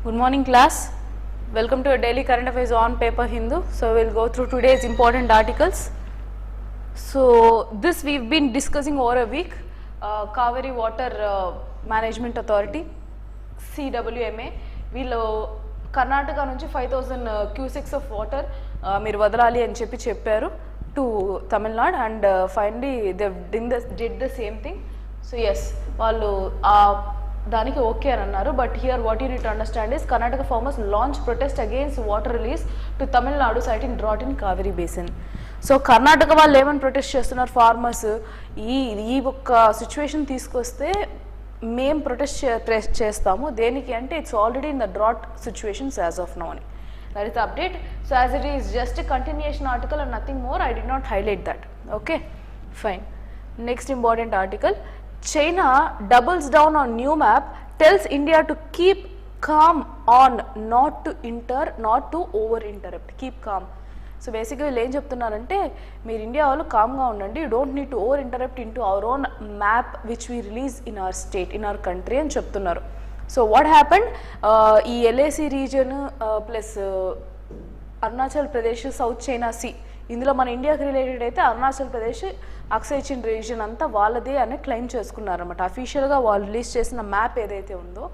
Good morning class. Welcome to a daily current affairs on paper Hindu. So we'll go through today's important articles. So this we've been discussing over a week. Kaveri Water Management Authority CWMA వీళ్ళు కర్ణాటక నుంచి 5000 cusecs of water మీరు వదలాలి అని చెప్పారు to Tamil Nadu and finally they did the same thing. So yes వాళ్ళు దానికి okay అని అన్నారు. But here what you need to understand is Karnataka farmers launch protest against water release to Tamil Nadu citing drought in Kaveri basin. So Karnataka వాళ్ళు ఏమని protest చేస్తున్నారు farmers, ఈ ఒక్క situation తీసుకొస్తే మేము ప్రొటెస్ట్ చేస్తాము దేనికి అంటే it's already in the drought situations as of now అని. That is the update. So as it is just continuation article and nothing more. I did not highlight that. Okay fine. Next important article. China doubles down on new map, tells India to keep calm on not to over interrupt. Keep calm. So బేసిక్గా వీళ్ళు ఏం చెప్తున్నారంటే మీరు India వాళ్ళు కామ్గా ఉండండి, you don't need to over interrupt into our own map which we release in our state in our country అని చెప్తున్నారు. సో వాట్ హ్యాపెండ్, ఈ LAC region plus Arunachal Pradesh south China sea, ఇందులో మన ఇండియాకి రిలేటెడ్ అయితే అరుణాచల్ ప్రదేశ్ అక్సై చిన్ రీజన్ అంతా వాళ్ళదే అని క్లెయిమ్ చేసుకున్నారన్నమాట. అఫీషియల్గా వాళ్ళు రిలీజ్ చేసిన మ్యాప్ ఏదైతే ఉందో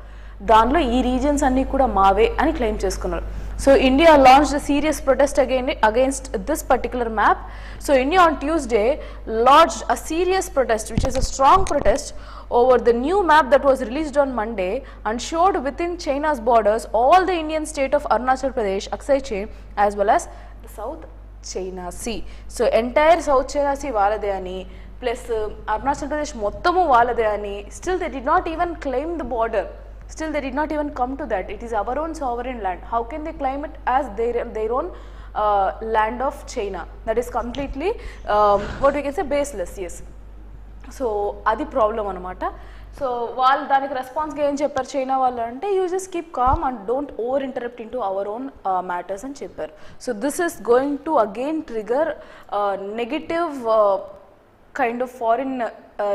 దానిలో ఈ రీజన్స్ అన్నీ కూడా మావే అని క్లెయిమ్ చేసుకున్నారు. So India launched a serious protest against this particular map. So India on Tuesday lodged a serious protest, which is a strong protest over the new map that was released on Monday and showed within China's borders all the Indian state of Arunachal Pradesh, Aksai Chin, as well as the South China Sea. So entire South China Sea వాళ్ళదే అని plus Arunachal Pradesh మొత్తము వాళ్ళదే అని. Still they did not even claim the border. Still they did not even come to that. It is our own sovereign land. How can they claim it as their own land of China? That is completely what we can say baseless. Yes. So అది problem అనమాట. So వాళ్ళు దానికి రెస్పాన్స్గా ఏం చెప్పారు China వాళ్ళు అంటే you just keep com and don't over interrupt into our own matters అని చెప్పారు. So this is going to again trigger negative kind of foreign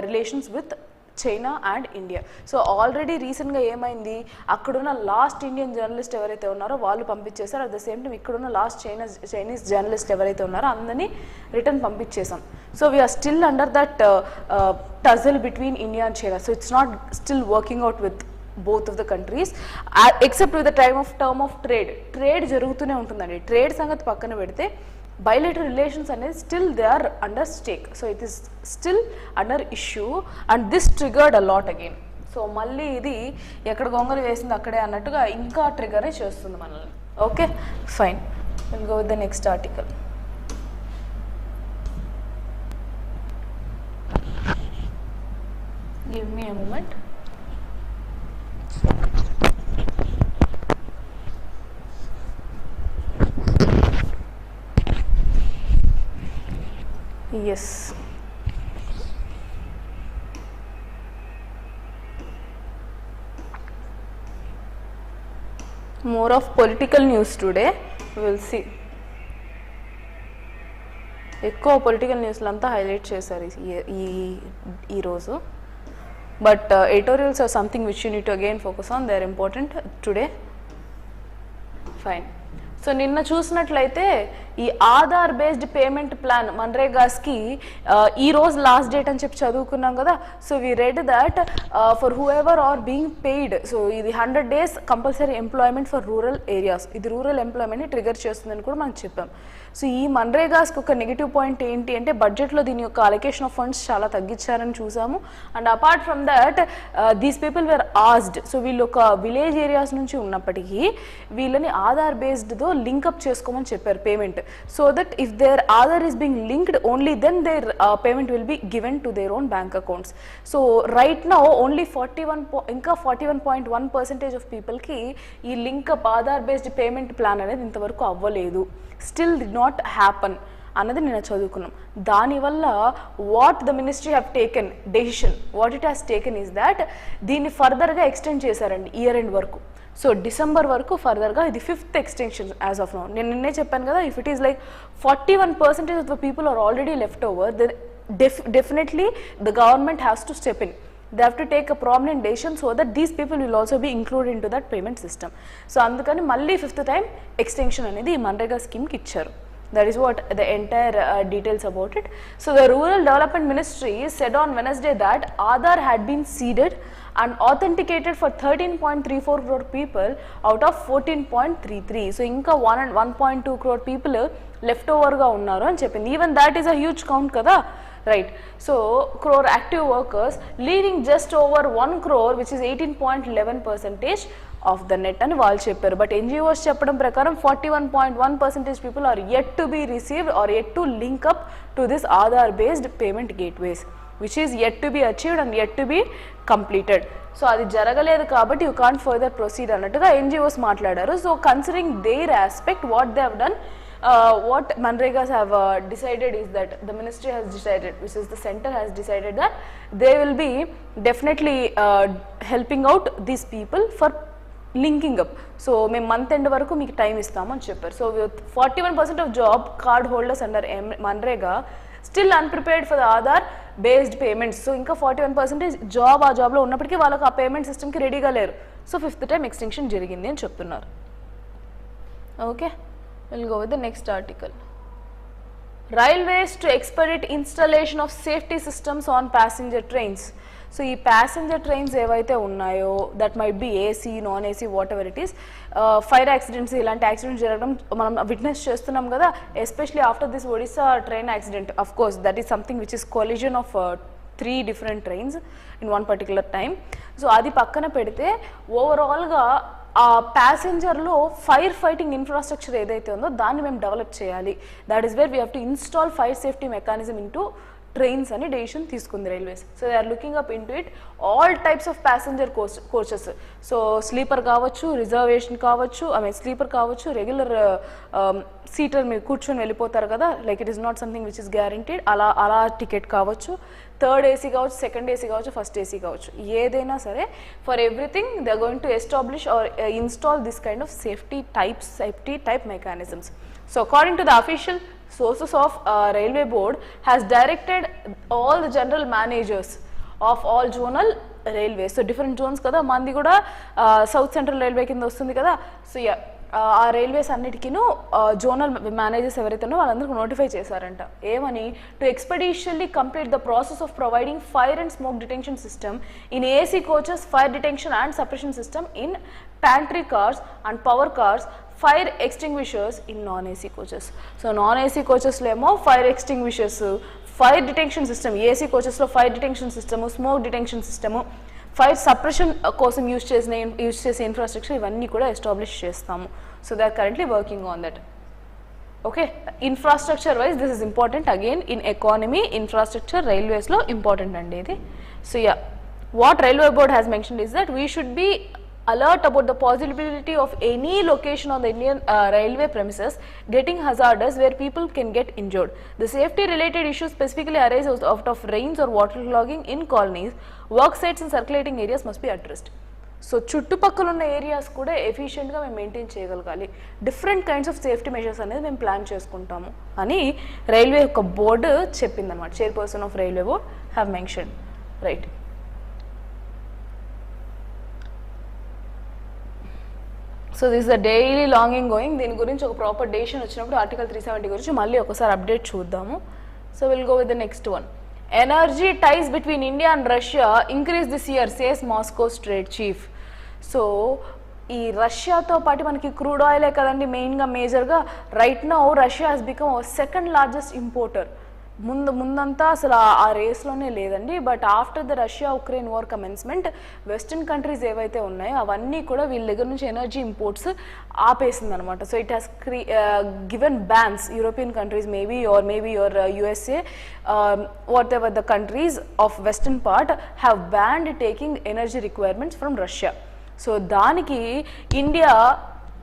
relations with China and India. So already రీసెంట్గా ఏమైంది, అక్కడున్న last Indian journalist ఎవరైతే ఉన్నారో వాళ్ళు పంపించేశారు. At the same time ఇక్కడున్న లాస్ట్ చైనీస్ జర్నలిస్ట్ ఎవరైతే ఉన్నారో అందరినీ రిటర్న్ పంపించేసాం. So we're still under that tussle between India and China. So it's not still working out with both of the countries except with the term of trade జరుగుతూనే ఉంటుందండి. Trade సంగతి పక్కన పెడితే bilateral relations అనేది still they are under stake. So it is still under issue and this triggered a lot again. So మళ్ళీ ఇది ఎక్కడ గొంగలు వేసింది అక్కడే అన్నట్టుగా ఇంకా ట్రిగర్ చేస్తుంది మనల్ని. Okay fine. Will go with the next article. Give me a moment. Yes. More of political news today. We will see. ఎక్కువ పొలిటికల్ న్యూస్లు అంతా హైలైట్ చేశారు ఈ రోజు. But editorials are something which you need to again focus on. They are important today. Fine. So నిన్న చూసినట్లయితే ఈ Aadhaar based payment plan మన్రేగాస్కి ఈ రోజు లాస్ట్ డేట్ అని చెప్పి చదువుకున్నాం కదా. So we read that for whoever are being paid. So ఇది 100 days compulsory employment for rural areas. ఇది రూరల్ ఎంప్లాయ్మెంట్ని ట్రిగర్ చేస్తుందని కూడా మనం చెప్పాం. సో ఈ మన్రేగాస్కి ఒక నెగిటివ్ పాయింట్ ఏంటి అంటే బడ్జెట్లో దీని యొక్క అలొకేషన్ ఆఫ్ ఫండ్స్ చాలా తగ్గించారని చూసాము. And apart from that these people were ousted. So వీళ్ళు ఒక విలేజ్ ఏరియాస్ నుంచి ఉన్నప్పటికీ వీళ్ళని ఆధార్ బేస్డ్తో లింకప్ చేసుకోమని చెప్పారు payment. So that if their Aadhaar is being linked, only then their payment will be given to their own bank accounts. So right now only 41.1% of people ki ee link up Aadhaar based payment plan anedi intavaraku avvaledu. Still did not happen అన్నది నేను చదువుకున్నాం. దానివల్ల what the ministry have taken decision, what it has taken is that దీన్ని ఫర్దర్గా extend చేశారండి year end వరకు. So December వరకు ఫర్దర్గా ఇది 5th extension as of now. నేను నిన్నే చెప్పాను కదా, if it is like 41% of the people are already left over, then definitely the government has to step in. they have to take a prominent decision so that these people will also be included into that payment system. So అందుకని మళ్ళీ 5th time extension అనేది ఈ మన్రేగా స్కీమ్కి ఇచ్చారు. That is what the entire details about it. So the Rural Development Ministry said on Wednesday that Aadhaar had been seeded and authenticated for 13.34 crore people out of 14.33. So ఇంకా 1.2 crore people left over ga unnaru అని చెప్పింది. Even that is a huge count kada, right? So crore active workers, leaving just over 1 crore which is 18.11% of the net అని వాళ్ళు చెప్పారు. But NGOs చెప్పడం ప్రకారం 41.1% people are yet to be received or yet to link up to this Aadhaar based payment gateways, which is yet to be achieved and yet to be completed. So అది జరగలేదు కాబట్టి you can't further proceed అన్నట్టుగా NGOs మాట్లాడారు. So considering their aspect what they have done, what Manregas have decided is that the ministry has decided, which is the center has decided that they will be definitely helping out these people for linking up. So మేము month end వరకు మీకు time ఇస్తాము అని చెప్పారు. So 41% of job card holders under MNREGA still unprepared for the Aadhaar based payments. So ఇంకా 41% job ఆ జాబ్లో ఉన్నప్పటికీ వాళ్ళకి ఆ పేమెంట్ సిస్టమ్కి రెడీగా లేరు. సో 5th time ఎక్స్టెన్షన్ జరిగింది అని చెప్తున్నారు. Okay, will go with the next article. Railways to expedite installation of safety systems on passenger trains. So ఈ ప్యాసింజర్ ట్రైన్స్ ఏవైతే ఉన్నాయో that might be AC, non AC, what ever it is, fire accidents ఇలాంటి accidents జరగడం మనం witness చేస్తున్నాం కదా, especially after this Odisha train accident. Of course that is something which is collision of 3 different trains in one particular time. So అది పక్కన పెడితే ఓవరాల్గా ఆ ప్యాసింజర్లో ఫైర్ ఫైటింగ్ ఇన్ఫ్రాస్ట్రక్చర్ ఏదైతే ఉందో దాన్ని మేము డెవలప్ చేయాలి. That is where we have to install fire safety mechanism into trains అని డెసిషన్ తీసుకుంది railways. So they are looking up into it all types of passenger coaches. So sleeper కావచ్చు, reservation కావచ్చు, sleeper కావచ్చు, regular seater మీరు కూర్చొని వెళ్ళిపోతారు కదా, like it is not something which is guaranteed, అలా టికెట్ కావచ్చు, 3rd AC కావచ్చు, 2nd AC కావచ్చు, 1st AC కావచ్చు, ఏదైనా సరే for everything they are going to establish or install this kind of safety type mechanisms. So according to the official sources of Railway Board has directed all the general managers of all zonal railways. So different zones kada, mandi kuda South Central Railway kinda vastundi kada. So yeah, ఆ railways అన్నిటికీను zonal managers ఎవరైతే ఉన్నారో వాళ్ళందరికీ notify చేశారంట. ఏమని? To expeditiously complete the process of providing fire and smoke detention system in AC coaches, fire detention and suppression system in pantry cars and power cars, fire extinguishers in non AC coaches. So non AC కోచెస్లో ఏమో fire extinguishers, fire detention system, AC కోచెస్లో fire detention system, smoke detention system, fire suppression కోసం use చేసే infrastructure ఇవన్నీ కూడా establish చేస్తాము. So they are currently working on that. Okay, infrastructure wise this is important. Again in economy infrastructure రైల్వేస్లో important అండి ఇది. So yeah, what railway board has mentioned is that we should be alert about the possibility of any location on the Indian railway premises getting hazardous where people can get injured. The safety related issues specifically arise out of rains or waterlogging in colonies. Work sites and circulating areas must be addressed. So చుట్టుపక్కల ఉన్న areas కూడా ఎఫిషియెంట్గా మేము maintain చేయగలగాలి. Different kinds of safety measures అనేది మేము plan చేసుకుంటాము అని రైల్వే యొక్క బోర్డు చెప్పిందన్నమాట. Chairperson of railway board have mention, right. So this the daily longing going. దీని గురించి ఒక ప్రాపర్ డెసిషన్ వచ్చినప్పుడు ఆర్టికల్ 370 గురించి మళ్ళీ ఒకసారి అప్డేట్ చూద్దాము. So will go with the next one. Energy ties between India and Russia increase this year says Moscow's trade chief. So ఈ రష్యాతో పాటు మనకి క్రూడ్ ఆయిలే కదండి మెయిన్గా మేజర్గా. Right now Russia has become second largest importer. ముందంతా అసలు ఆ రేస్లోనే లేదండి. But after the Russia Ukraine war commencement western countries ఏవైతే ఉన్నాయో అవన్నీ కూడా వీళ్ళ దగ్గర నుంచి ఎనర్జీ ఇంపోర్ట్స్ ఆపేసింది అనమాట. So it has given bans. European countries maybe your USA, what ever the countries of western part have banned taking energy requirements from Russia. So దానికి India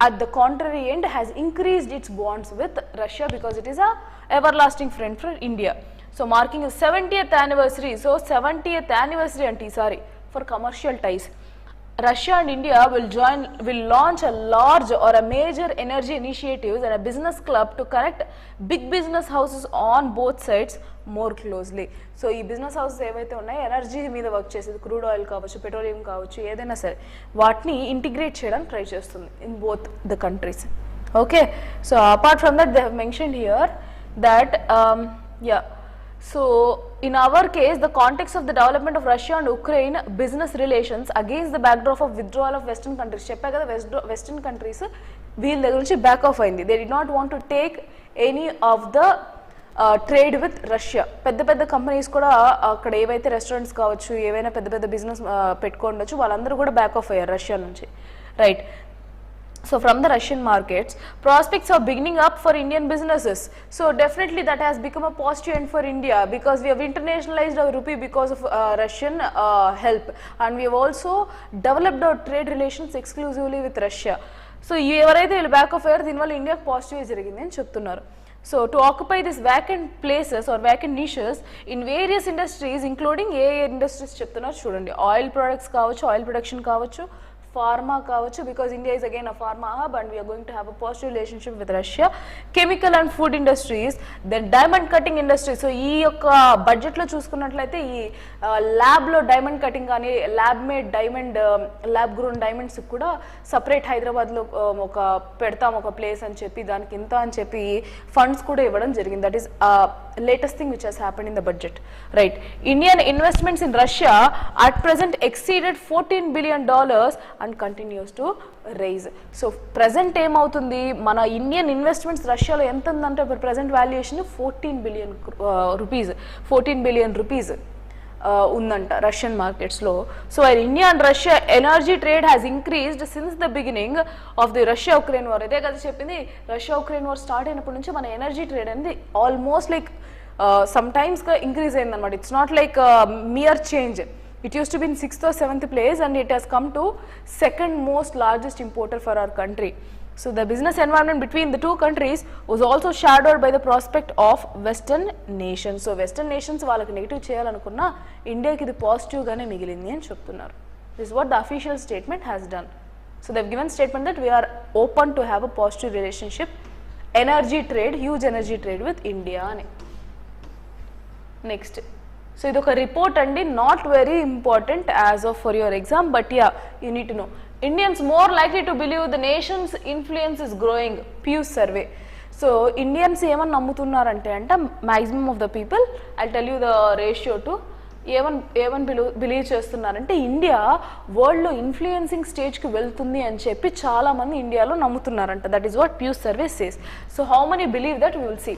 at the contrary end has increased its bonds with Russia because it is a everlasting friend for India. So marking a 70th anniversary. So 70th anniversary anti sorry for commercial ties. Russia and India will launch a large or a major energy initiatives and a business club to connect big business houses on both sides more closely. So ఈ business houses ఏవైతే ఉన్నాయో energy మీద work చేసేది, crude oil కావచ్చు, petroleum కావచ్చు, ఏదైనా సరే వాటిని ఇంటిగ్రేట్ చేయడానికి ట్రై చేస్తుంది in both the countries. Okay, so apart from that they have mentioned here that So in our case, the context of the development of Russia and Ukraine business relations against the backdrop of withdrawal of Western countries. చెప్పా కదా Western countries వీళ్ళ దగ్గర నుంచి back of అయింది. They did not want to take any of the trade with Russia. పెద్ద పెద్ద companies కూడా అక్కడ ఏవైతే రెస్టారెంట్స్ కావచ్చు, ఏవైనా పెద్ద పెద్ద బిజినెస్ పెట్టుకోవచ్చు, వాళ్ళందరూ కూడా బ్యాక్ ఆఫ్ అయ్యారు రష్యా నుంచి, right. So from the Russian markets, prospects are beginning up for Indian businesses. So definitely that has become a positive end for India because we have internationalized our rupee because of Russian help, and we have also developed our trade relations exclusively with Russia. So ఎవరైతే వీళ్ళు back of అయ్యారు దీనివల్ల India positive జరిగింది అని చెప్తున్నారు. So to occupy these vacant places or vacant niches in various industries including A industries చెప్తున్నారు చూడండి, oil products కావచ్చు, ఆయిల్ ప్రొడక్షన్ కావచ్చు, pharma కావచ్చు, because India is again a pharma hub and we are going to have a positive relationship with Russia, chemical and food industries, then diamond cutting industry. So ఈ యొక్క బడ్జెట్లో చూసుకున్నట్లయితే ఈ ల్యాబ్లో diamond cutting కానీ lab made diamond lab grown diamonds కూడా separate హైదరాబాద్లో ఒక పెడతాం ఒక ప్లేస్ అని చెప్పి దానికి ఇంత అని చెప్పి ఫండ్స్ కూడా ఇవ్వడం జరిగింది. That is latest thing which has happened in the budget, right. Indian investments in Russia at present exceeded $14 billion and continues to rise. So present em avutundi mana Indian investments Russia lo enta undante present valuation 14 billion rupees ఉందంట Russian మార్కెట్స్లో. So India and Russia energy trade has increased since the beginning of the Russia Ukraine war. ఇదే కదా చెప్పింది, Russia Ukraine war start అయినప్పటి నుంచి మన energy trade అనేది almost like some టైమ్స్గా ఇంక్రీజ్ అయిందనమాట. It's not like mere change. It used to be in 6th or 7th place and it has come to second most largest importer for our country. So the business environment between the two countries was also shadowed by the prospect of Western nations. So Western nations వాళ్ళకి negative చేయాలనుకున్నా ఇండియాకి ఇది పాజిటివ్గానే మిగిలింది అని చెప్తున్నారు. This is what the official statement has done. So they've given statement that we are open to have a positive relationship, energy trade, huge energy trade with India అని. Next. So ఇది ఒక రిపోర్ట్ అండి, not very important as of for your exam, but yeah you need to no. Indians more likely to believe the nation's influence is growing, Pew survey. So Indians ఏమని నమ్ముతున్నారంటే అంటే maximum of the people, I'll tell you the ratio to ఏమని believe చేస్తున్నారంటే India వరల్డ్లో influencing స్టేజ్కి వెళ్తుంది అని చెప్పి చాలామంది ఇండియాలో నమ్ముతున్నారంట. That is what Pew survey says. So how many believe that we will see.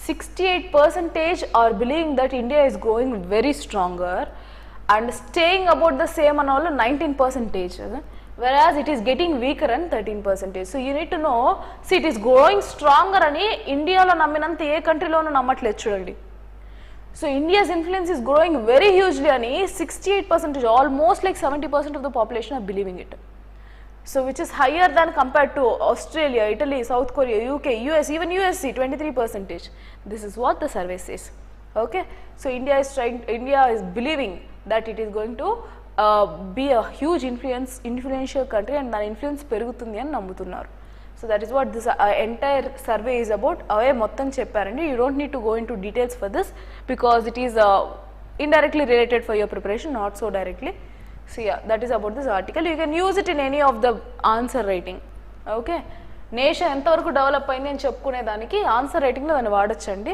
68% are believing that India is growing very stronger and staying about the same and all 19%, whereas it is getting weaker and 13%. So you need to know, see it is growing stronger ani India lo namminanta A country లోనూ నమ్మట్లేదు చూడండి. So India's influence is growing very hugely ani 68%, almost like 70% of the population are believing it. So which is higher than compared to Australia, Italy, South Korea, UK, US, even USC 23%. This is what the survey says. Okay, so India is believing that it is going to be a huge influential country and that influence పెరుగుతుంది అని నమ్ముతున్నారు. So that is what this entire survey is about. అవే మొత్తం చెప్పారండి. You don't need to go into details for this because it is indirectly related for your preparation, not so directly. So yeah, that is about this article. You can use it in any of the answer writing. Okay, nation ఎంతవరకు develop అయింది అని చెప్పుకునే దానికి answer రైటింగ్లో దాన్ని వాడచ్చండి.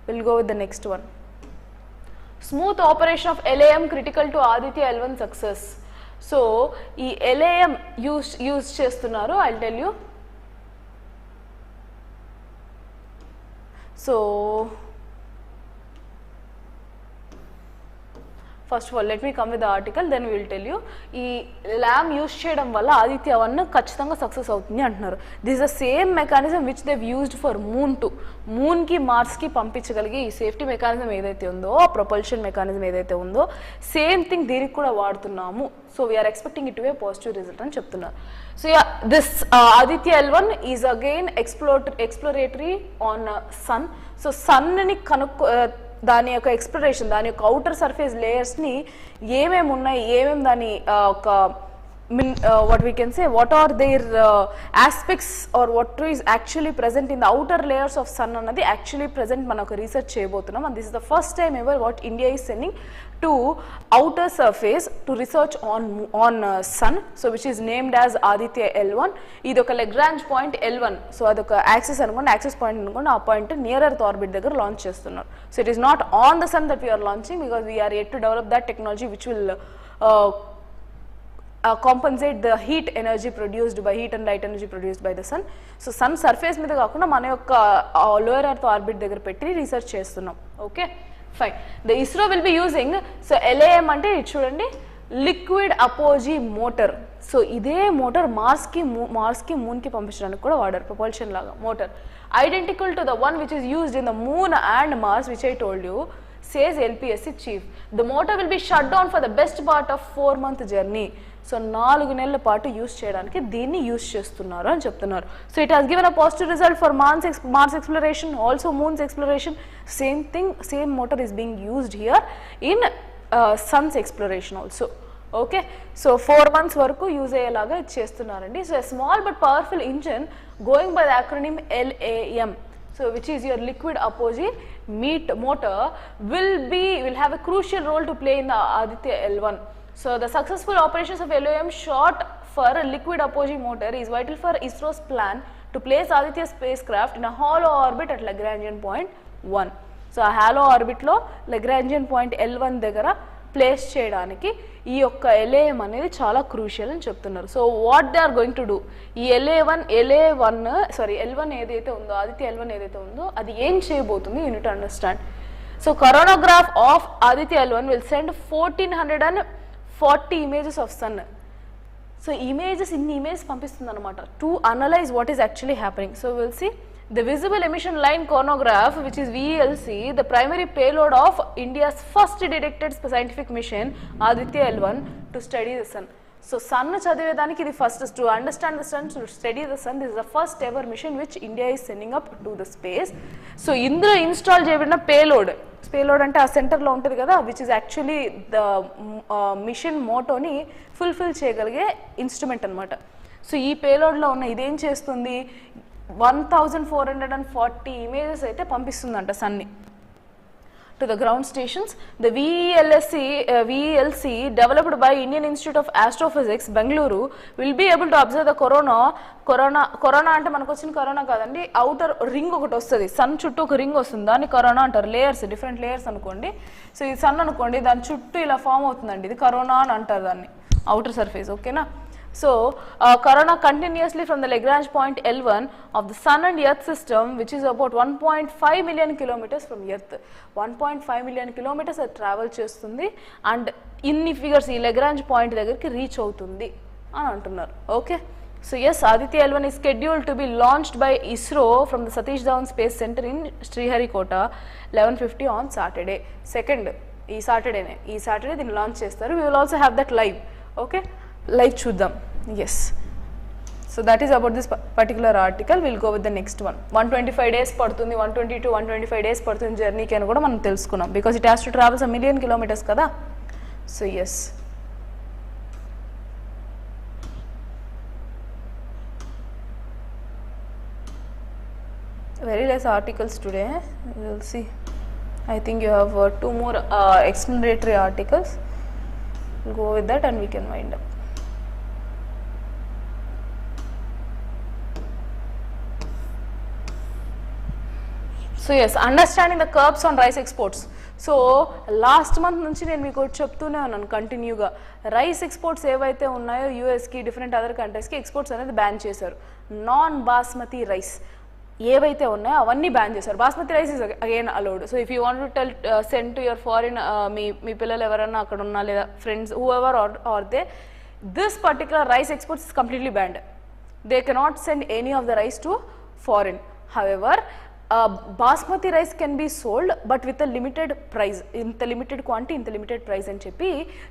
Will go with the next one. Smooth operation of LAM critical to Aditya L1 success. So ఈ LAM use చేస్తున్నారు, I will tell you. So first of all let me come with the article, then will tell you. ఈ LAM use చేయడం వల్ల ఆదిత్య 1 ఖచ్చితంగా success అవుతుంది అంటున్నారు. This is the same mechanism which they used for మూన్కి మార్స్కి పంపించగలిగే ఈ సేఫ్టీ మెకానిజం ఏదైతే ఉందో, ప్రొపల్షన్ మెకానిజం ఏదైతే ఉందో, సేమ్ థింగ్ దీనికి కూడా వాడుతున్నాము. So we're expecting it to a positive result అని చెప్తున్నారు. So yeah, this Aditya L1 is again exploratory on sun. So సన్ని దాని యొక్క ఎక్స్ప్లోరేషన్, దాని యొక్క అవుటర్ సర్ఫేస్ లేయర్స్ని ఏమేమి ఉన్నాయి, ఏమేమి దాని ఒక what we can say, what are their aspects or what is actually present in the outer layers of sun annadi actually present manaku research cheyabothunam, and this is the first time ever what India is sending to outer surface to research on sun, so which is named as Aditya L1. ఇది ఒక Lagrange point L1, so అదొక axis అనుకోండి, axis point అనుకోండి, ఆ point near earth orbit దగ్గర launch చేస్తున్నారు. So it is not on the sun that we are launching, because we are yet to develop that technology which will compensate the heat and light energy produced by the sun. So sun surface మీద కాకుండా మన యొక్క lower earth orbit దగ్గర పెట్టి research చేస్తున్నాం. Okay fine. the ISRO will be using, so LAM అంటే ఇది చూడండి, లిక్విడ్ అపోజీ మోటార్. సో ఇదే మోటార్ మార్స్కి మూన్కి పంపించడానికి కూడా వాడారు, ప్రొపల్షన్ లాగా motor, identical to the one which is used in the moon and Mars, which I told you, says LPSC chief. The motor will be shut down for the best part of 4-month journey. So 4 నెలల పాటు use చేయడానికి దీన్ని use చేస్తున్నారు అని చెప్తున్నారు. So it has given a positive result for Mars exploration, also moon's exploration. Same thing, same motor is being used here in sun's exploration also. Okay, so 4 months వరకు use అయ్యేలాగా ఇది చేస్తున్నారండి. So small but powerful engine going by the acronym LAM, so which is your liquid apogee motor, will have a crucial role to play in the Aditya L1. So the successful operations of LAM short for a liquid apogee motor is vital for ISRO's plan to place Aditya spacecraft in a hollow orbit at Lagrangian point 1. So a hollow orbit lo Lagrangian point L1 దగ్గర place చేయడానికి ఈ యొక్క LAM అనేది చాలా crucial అని చెప్తున్నారు. So what they are going to do, ఈ L1 ఏదైతే ఉందో, ఆదిత్య L1 ఏదైతే ఉందో అది ఏం చేయబోతుంది, unit to understand. So coronagraph of Aditya L1 will send 1440 images of sun. So ఇన్ని ఇమేజెస్ పంపిస్తుంది అనమాట to analyse what is actually happening. So will see the visible emission line chronograph, which is VELC, the primary payload of India's first detected scientific mission Aditya L1 to study the sun. So sun చదివేదానికి ఇది first, to understand the sun, to study the sun, this is the first ever mission which India is sending up to the space. So ఇందులో install చేయబడిన payload అంటే ఆ సెంటర్లో ఉంటుంది కదా, which is actually the mission మోటోని fulfil చేయగలిగే instrument అనమాట. సో ఈ పేలోడ్లో ఉన్న ఇదేం చేస్తుంది, 1440 ఇమేజెస్ అయితే పంపిస్తుందంట సన్ని to the ground stations. The VELC developed by Indian Institute of Astrophysics, Bengaluru, will be able to observe the corona అంటే మనకు వచ్చిన కరోనా కాదండి, అవుటర్ రింగ్ ఒకటి వస్తుంది, సన్ చుట్టూ ఒక రింగ్ వస్తుంది, దాన్ని కరోనా అంటారు. లేయర్స్, డిఫరెంట్ లేయర్స్ అనుకోండి. సో ఇది సన్ అనుకోండి, దాని చుట్టూ ఇలా ఫామ్ అవుతుందండి, ఇది కరోనా అని అంటారు దాన్ని, అవుటర్ సర్ఫేస్. ఓకేనా. So corona continuously from the Lagrange point L1 of the sun and earth system, which is about 1.5 million kilometers from earth. 1.5 million kilometers అది ట్రావెల్ చేస్తుంది అండ్ ఇన్ని ఫిగర్స్ ఈ Lagrange పాయింట్ దగ్గరికి reach అవుతుంది అని అంటున్నారు. Okay, so yes, Aditya L1 is scheduled to be launched by ISRO from the Satish Dhawan Space Center in Sriharikota 11:50 on Saturday. Second, ఈ Saturday దీన్ని లాంచ్ చేస్తారు. We will also have that live. Okay, live చూద్దాం. Yes, so that is about this particular article. Will go with the next one. 125 days పడుతుంది, 120 to 125 days పడుతుంది జర్నీకి అని కూడా మనం తెలుసుకున్నాం, because it has to travels 1 million kilometers కదా. So yes, very less articles today. We will see. I think you have 2 more explanatory articles. We'll go with that and we can wind up. So yes, understanding the curbs on rice exports. So last month నుంచి నేను మీకు చెప్తూనే ఉన్నాను కంటిన్యూగా, rice exports ఏవైతే ఉన్నాయో యూఎస్కి, different other కంట్రీస్కి ఎక్స్పోర్ట్స్ అనేది బ్యాన్ చేశారు. నాన్ బాస్మతి రైస్ ఏవైతే ఉన్నాయో అవన్నీ బ్యాన్ చేశారు. Basmati rice is again allowed. So if you want to send to your foreign, మీ పిల్లలు ఎవరైనా అక్కడ ఉన్నా లేదా friends whoever are they, this particular rice exports is completely banned. They cannot send any of the rice to foreign. However basmati rice can be sold but with a limited price, ఇంత limited quantity, ఇంత limited price అని చెప్పి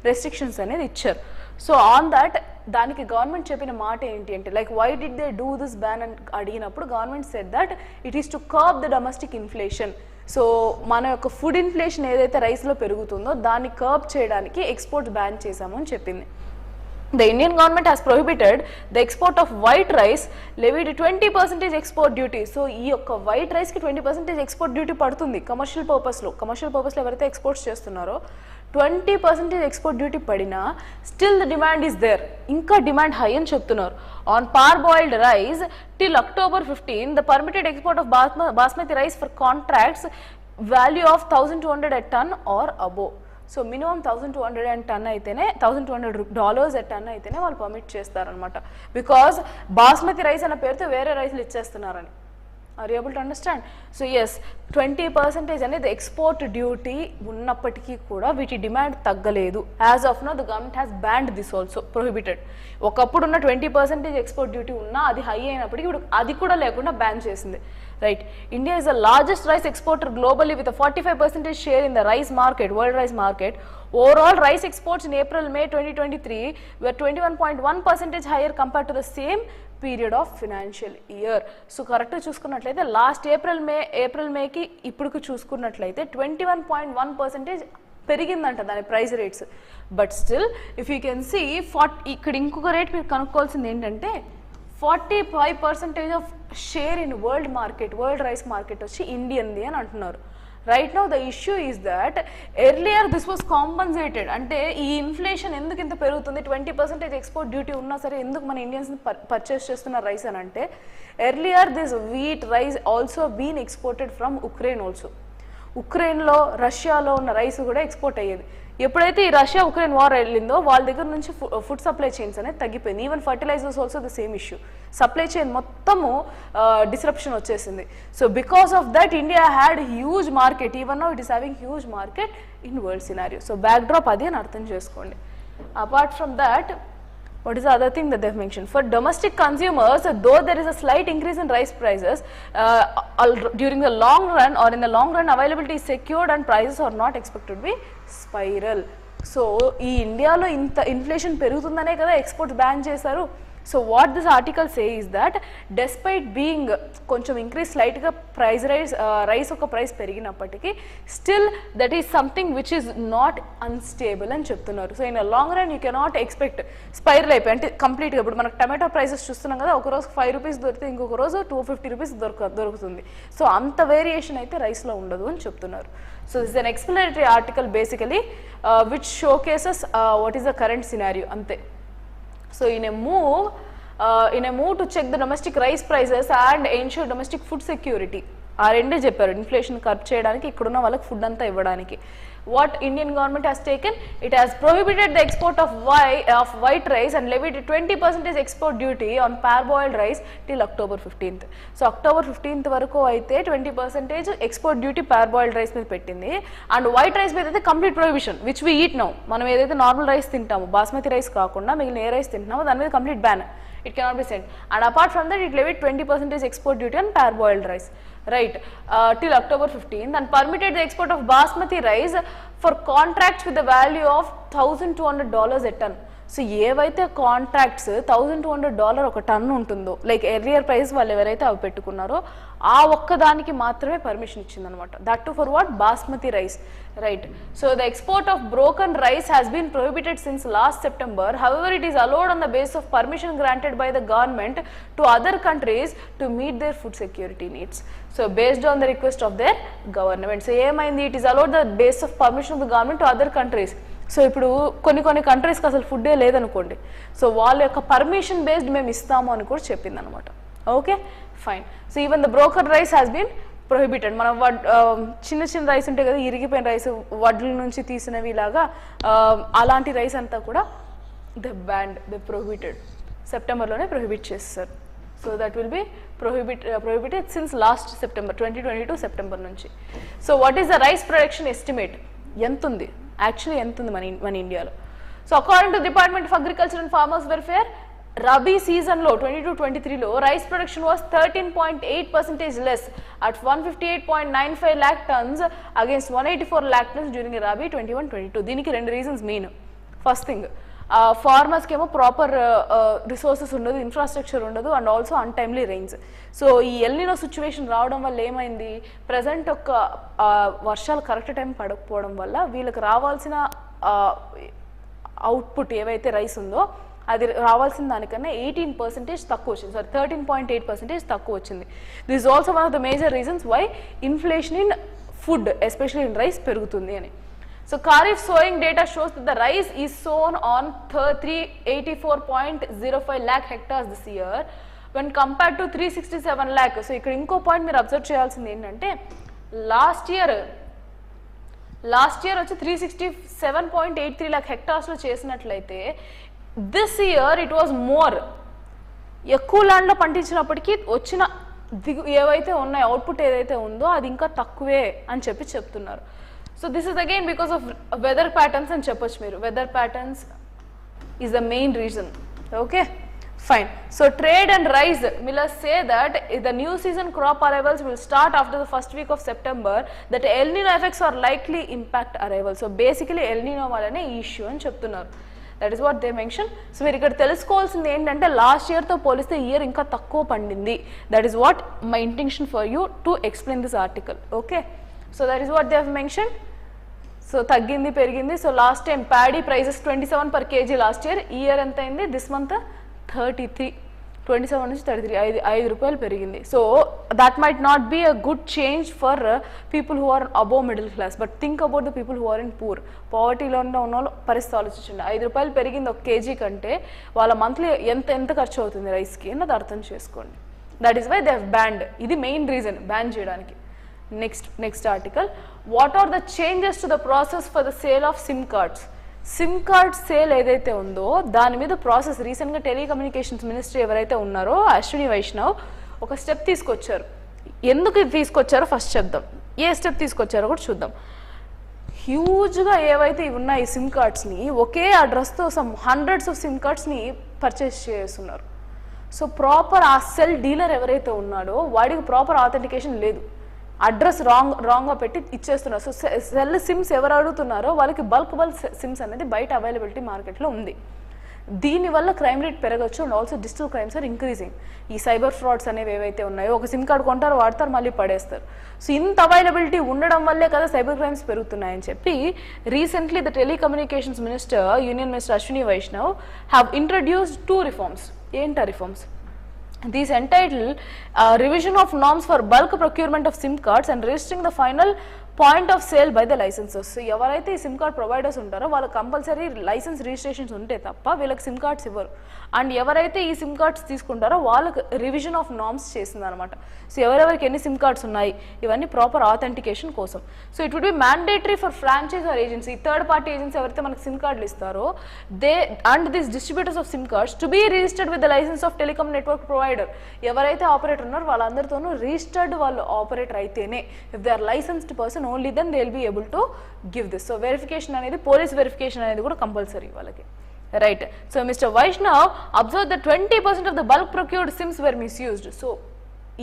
restrictions అనేది ఇచ్చారు. So on that దానికి government చెప్పిన మాట ఏంటి అంటే, like why did they do this ban అని అడిగినప్పుడు government said that it is to curb the domestic inflation. So మన యొక్క ఫుడ్ ఇన్ఫ్లేషన్ ఏదైతే రైస్లో పెరుగుతుందో దాన్ని కర్బ్ చేయడానికి ఎక్స్పోర్ట్స్ బ్యాన్ చేశాము అని చెప్పింది. The Indian government has prohibited the export of white rice, levied 20% export duty. So ఈ యొక్క వైట్ రైస్ కి 20% ఎక్స్పోర్ట్ డ్యూటీ పడుతుంది కమర్షియల్ పర్పస్ లో ఎవరైతే ఎక్స్పోర్ట్స్ చేస్తున్నారో 20% ఎక్స్పోర్ట్ డ్యూటీ పడినా still the demand is there, ఇంకా డిమాండ్ హై అని చెప్తున్నారు. On parboiled rice till October 15 the permitted export of basmati rice for contracts value of $1,200 a ton or above. So minimum $1,200 అయితేనే $1,200 a ton అయితేనే వాళ్ళు permit చేస్తారనమాట. Because basmati rice అన్న పేరుతో వేరే రైస్లు ఇచ్చేస్తున్నారని. Are you able to understand? So yes 20% అనేది ఎక్స్పోర్ట్ డ్యూటీ ఉన్నప్పటికీ కూడా వీటి డిమాండ్ తగ్గలేదు. As of now the government has banned this also, prohibited. ఒకప్పుడు ఉన్న 20% ఎక్స్పోర్ట్ డ్యూటీ ఉన్నా అది హై అయినప్పటికీ ఇప్పుడు అది కూడా లేకుండా బ్యాన్ చేసింది. Right. India is the largest rice exporter globally with a 45% share in the rice market, world rice market. Overall rice exports in April-May 2023 were 21.1% higher compared to the same period of financial year. So correct చూసుకున్నట్లయితే last April మేకి ఇప్పుడుకు చూసుకున్నట్లయితే 21.1% పెరిగిందంట దాని price rates. But still if you can see ఇక్కడ ఇంకొక rate మీరు కనుక్కోవాల్సింది ఏంటంటే 45% of share in world rice market వచ్చి ఇండియన్ది అని అంటున్నారు. Right now the issue is that earlier this was compensated. అంటే ఈ ఇన్ఫ్లేషన్ ఎందుకు ఇంత పెరుగుతుంది, 20% ఎక్స్పోర్ట్ డ్యూటీ ఉన్నా సరే ఎందుకు మన ఇండియన్స్ పర్చేస్ చేస్తున్న రైస్ అని అంటే, earlier this wheat rice also been exported from Ukraine also. ఉక్రెయిన్లో రష్యాలో ఉన్న రైస్ కూడా ఎక్స్పోర్ట్ అయ్యేది. ఎప్పుడైతే ఈ రష్యా ఉక్రెయిన్ వార్ వెళ్ళిందో వాళ్ళ దగ్గర నుంచి ఫుడ్ సప్లై చైన్స్ అనేది తగ్గిపోయింది. Even fertilisers also the same issue, supply chain మొత్తము డిస్రప్షన్ వచ్చేసింది. So because of that India had huge market, even now it is having huge market in world scenario. So backdrop అది అని అర్థం చేసుకోండి. Apart from that, what is the other thing that they have mentioned? For domestic consumers, though there is a slight increase in rice prices, during the long run or in the long run availability is secured and prices are not expected to be spiral. So ఈ ఇండియాలో ఇంత inflation పెరుగుతుందనే కదా exports ban చేశారు. So what this article say is that despite being కొంచెం increase స్లైట్గా rice ఒక price పెరిగినప్పటికీ still that is something which is not unstable అని చెప్తున్నారు. So in long run you cannot expect spiral అయిపోయి, అంటే కంప్లీట్గా ఇప్పుడు మనకు టమాటో ప్రైసెస్ చూస్తున్నాం కదా, ఒక రోజు ₹5 దొరికితే ఇంకొక రోజు ₹250 దొరుకుతుంది. సో అంత వేరియేషన్ అయితే రైస్లో ఉండదు అని చెప్తున్నారు. So this is an explanatory article basically which show cases what is the current scenario, అంతే. So in a move to check the domestic rice prices and ensure domestic food security, ఆ రెండే చెప్పారు, inflation curb చేయడానికి, ఇక్కడున్న వాళ్ళకి food అంతా ఇవ్వడానికి. What Indian government has taken, it has prohibited the export of white rice and levied 20% export duty on parboiled rice till October 15th. So October 15th వరకు అయితే 20% export duty parboiled rice మీద పెట్టింది. And white rice మీద అయితే complete prohibition which we eat now. మనం ఏదైతే normal rice తింటామో, basmati rice కాకుండా మిగిలిన ఏ రైస్ తింటున్నామో దాని మీద complete ban. It cannot be sent. And apart from that, it levied 20% export duty on parboiled rice, right, till October 15th, and permitted the export of basmati rice for contracts with the value of $1,200 a ton. So ఏవైతే contracts $1,200 ఒక టన్ ఉంటుందో, like earlier price వాళ్ళు ఎవరైతే అవి పెట్టుకున్నారో ఆ ఒక్కదానికి మాత్రమే పర్మిషన్ ఇచ్చిందనమాట. That to for what? Basmati rice, right. So the export of broken rice has been prohibited since last September. However it is allowed on the base of permission granted by the government to other countries to meet their food security needs. So based on the request of their government. So ఏమైంది? It is allowed the base of permission of the government to other countries. So ఇప్పుడు కొన్ని కంట్రీస్కి అసలు ఫుడ్డే లేదనుకోండి, so వాళ్ళ యొక్క permission based మేము ఇస్తాము అని కూడా చెప్పింది అనమాట. Okay, fine. So even the broken rice has been prohibited. మనం చిన్న రైస్ ఉంటాయి కదా, ఇరిగిపోయిన రైస్, వడ్ల నుంచి తీసినవి లాగా, అలాంటి రైస్ అంతా కూడా ద ప్రొహిబిటెడ్. సెప్టెంబర్లోనే ప్రొహిబిట్ చేస్తారు. So that will be prohibited since last September 2022 September నుంచి. So what is the rice production estimate? ఎంత ఉంది యాక్చువల్లీ, ఎంత ఉంది మన ఇండియాలో? So according to department of agriculture and farmers welfare, rabi సీజన్లో 22-23లో rice production was 13.8% less at 158.95 lakh tons against 184 lakh tons during rabi 21-22. దీనికి రెండు రీజన్స్ మెయిన్. ఫస్ట్ థింగ్, ఫార్మర్స్కి ఏమో ప్రాపర్ రిసోర్సెస్ ఉండదు, ఇన్ఫ్రాస్ట్రక్చర్ ఉండదు, and also untimely rains. So ఈ El Niño situation రావడం వల్ల ఏమైంది, ప్రజెంట్ ఒక వర్షాలు కరెక్ట్ టైం పడకపోవడం వల్ల వీళ్ళకి రావాల్సిన అవుట్పుట్ ఏవైతే రైస్ ఉందో అది రావాల్సిన దానికన్నా 18% తక్కువ వచ్చింది, సారీ 13.8% తక్కువ వచ్చింది. This is also one of the major reasons why inflation in food especially in rice పెరుగుతుంది అని. సో kharif sowing data shows that the rice is sown on 384.05 lakh hectares this year when compared to 367 lakh. సో ఇక్కడ ఇంకో point మీరు observe చేయాల్సింది ఏంటంటే last year వచ్చి 367.83 lakh hectares లో చేసినట్లయితే this year it was more. ఎక్కువ ల్యాండ్లో పండించినప్పటికీ వచ్చిన ఏవైతే ఉన్నాయో అవుట్పుట్ ఏదైతే ఉందో అది ఇంకా తక్కువే అని చెప్తున్నారు. So this is again because of weather patterns అని చెప్పొచ్చు మీరు. Weather patterns is the main reason. Okay fine. So trade and rice millers say that the new season crop arrivals will start after the first week of September, that El Nino effects are likely impact arrivals. So basically El Nino వల్లనే ఈ issue అని చెప్తున్నారు. That is what they mention. So మీరు ఇక్కడ తెలుసుకోవాల్సింది ఏంటంటే last ఇయర్తో పోలిస్తే ఈ ఇయర్ ఇంకా తక్కువ పండింది. That is what my intention for you to explain this article. Okay, so that is what they have mention. So తగ్గింది పెరిగింది. So last time paddy prices 27 per kg last year. ఈ year ఎంత అయింది? This month 33, 27 నుంచి 33, 5 రూపాయలు పెరిగింది. So that might not be a good change for people who are above middle class, but think about the people who are in poor. పావర్టీలో ఉన్న వాళ్ళు పరిస్థితి ఆలోచించండి. 5 రూపాయలు పెరిగింది ఒక కేజీ కంటే వాళ్ళ మంత్లీ ఎంత ఖర్చు అవుతుంది రైస్కి అన్నది అర్థం చేసుకోండి. That is why they have banned. ఇది మెయిన్ రీజన్ బ్యాన్ చేయడానికి. Next article, what are the changes to the process for the sale of SIM cards. SIM card sale ఏదైతే ఉందో దాని మీద ప్రాసెస్ రీసెంట్గా టెలికమ్యూనికేషన్స్ మినిస్ట్రీ ఎవరైతే ఉన్నారో అశ్విని వైష్ణవ్ ఒక స్టెప్ తీసుకొచ్చారు. ఎందుకు ఇది తీసుకొచ్చారో ఫస్ట్ చెప్దాం, ఏ స్టెప్ తీసుకొచ్చారో కూడా చూద్దాం. హ్యూజ్గా ఏవైతే ఇవి ఉన్నాయి ఈ సిమ్ కార్డ్స్ని ఒకే అడ్రస్తో సమ్ హండ్రెడ్స్ ఆఫ్ సిమ్ కార్డ్స్ని పర్చేస్ చేస్తున్నారు. సో ప్రాపర్ ఆ సెల్ డీలర్ ఎవరైతే ఉన్నాడో వాడికి ప్రాపర్ ఆథెంటికేషన్ లేదు, అడ్రస్ రాంగ్గా పెట్టి ఇచ్చేస్తున్నారు. సో సెల్ సిమ్స్ ఎవరు అడుగుతున్నారో వాళ్ళకి బల్క్ సిమ్స్ అనేది బయట అవైలబిలిటీ మార్కెట్లో ఉంది. దీనివల్ల క్రైమ్ రేట్ పెరగచ్చు and also digital crimes are increasing. ఈ సైబర్ ఫ్రాడ్స్ అనేవి ఏవైతే ఉన్నాయో ఒక సిమ్ కార్డ్ కొంటారు, వాడతారు, మళ్ళీ పడేస్తారు. సో ఇంత అవైలబిలిటీ ఉండడం వల్లే కదా సైబర్ క్రైమ్స్ పెరుగుతున్నాయని చెప్పి recently the telecommunications minister union minister Ashwini Vaishnaw have introduced 2 reforms. ఏంటా reforms? These entitled revision of norms for bulk procurement of SIM cards and registering the final point of sale by the licences. ఎవరైతే ఈ SIM card providers ఉంటారో వాళ్ళకి compulsory licence registrations ఉంటే తప్ప వీళ్ళకి SIM cards ఇవ్వరు. And ఎవరైతే ఈ సిమ్ కార్డ్స్ తీసుకుంటారో వాళ్ళకి రివిజన్ ఆఫ్ నార్మ్స్ చేసింది అనమాట. సో ఎవరెవరికి ఎన్ని సిమ్ కార్డ్స్ ఉన్నాయి ఇవన్నీ ప్రాపర్ ఆథెంటికేషన్ కోసం. So it would be mandatory for franchise or agency, third party agency ఎవరైతే మనకి సిమ్ కార్డులు ఇస్తారో they and this distributors of SIM cards to be registered with the licence of telecom network provider. ఎవరైతే operator ఉన్నారో వాళ్ళందరితోనూ registered వాళ్ళు operator అయితేనే, if they are licensed person only then they will be able to give this. So verification అనేది police verification అనేది కూడా compulsory వాళ్ళకి, right? So Mr. Vaishnav observed that 20% of the bulk procured SIMs were misused. So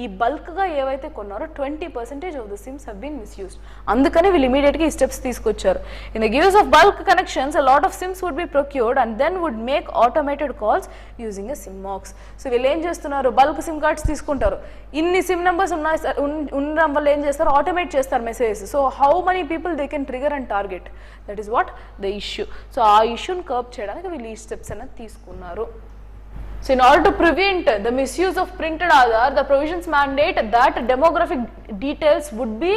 ఈ బల్క్గా ఏవైతే కొన్నారో 20% of the SIMs have been misused. అందుకని వీళ్ళు ఇమీడియట్గా ఈ స్టెప్స్ తీసుకొచ్చారు. In the gives of bulk connections a lot of SIMs would be procured and then would make automated calls using a SIM box. So వీళ్ళు ఏం చేస్తున్నారు, bulk SIM cards తీసుకుంటారు, ఇన్ని సిమ్ నెంబర్స్ ఉన్నాయి ఉండడం వల్ల ఏం చేస్తారు, ఆటోమేట్ చేస్తారు messages. So how many people they can trigger and target, that is what the issue. So ఆ ఇష్యూని కర్బ్ చేయడానికి వీళ్ళు ఈ స్టెప్స్ అనేది తీసుకున్నారు. So in order to prevent the misuse of printed Aadhaar, the provisions mandate that demographic details would be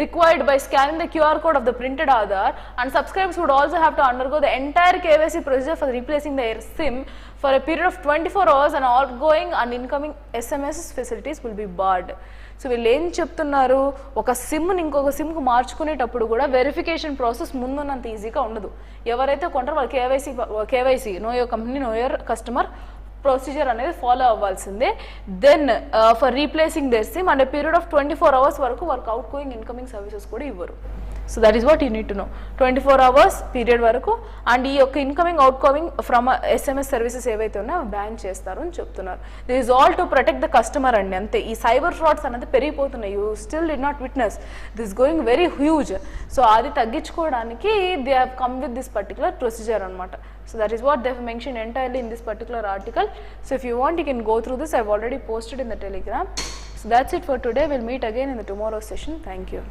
required by scanning the QR code of the printed Aadhaar, and subscribers would also have to undergo the entire KYC procedure for replacing their SIM for a period of 24 hours, and outgoing and incoming SMS facilities will be barred. So వీళ్ళు ఏం చెప్తున్నారు, ఒక సిమ్ని ఇంకొక సిమ్కు మార్చుకునేటప్పుడు కూడా verification process ముందున్నంత ఈజీగా ఉండదు. ఎవరైతే కొంటారో వాళ్ళు KYC know your company know your customer procedure అనేది ఫాలో అవ్వాల్సిందే. Then for replacing their SIM and period of 24 hours వరకు work outgoing incoming services కూడా ఇవ్వరు. So that is what you need to know. 24 hours period వరకు and ఈ యొక్క incoming outgoing from SMS services ఏవైతే ఉన్నాయో ban చేస్తారు అని చెప్తున్నారు. This is all to protect the customer అండి, అంతే. ఈ సైబర్ ఫ్రాడ్స్ అనేది పెరిగిపోతున్నాయి. You still did not witness this going very huge. So అది తగ్గించుకోవడానికి they have come with this particular procedure అనమాట. So that is what they have mentioned entirely in this particular article. So if you want, you can go through this. I have already posted in the Telegram. So that's it for today. We'll meet again in the tomorrow's session. Thank you.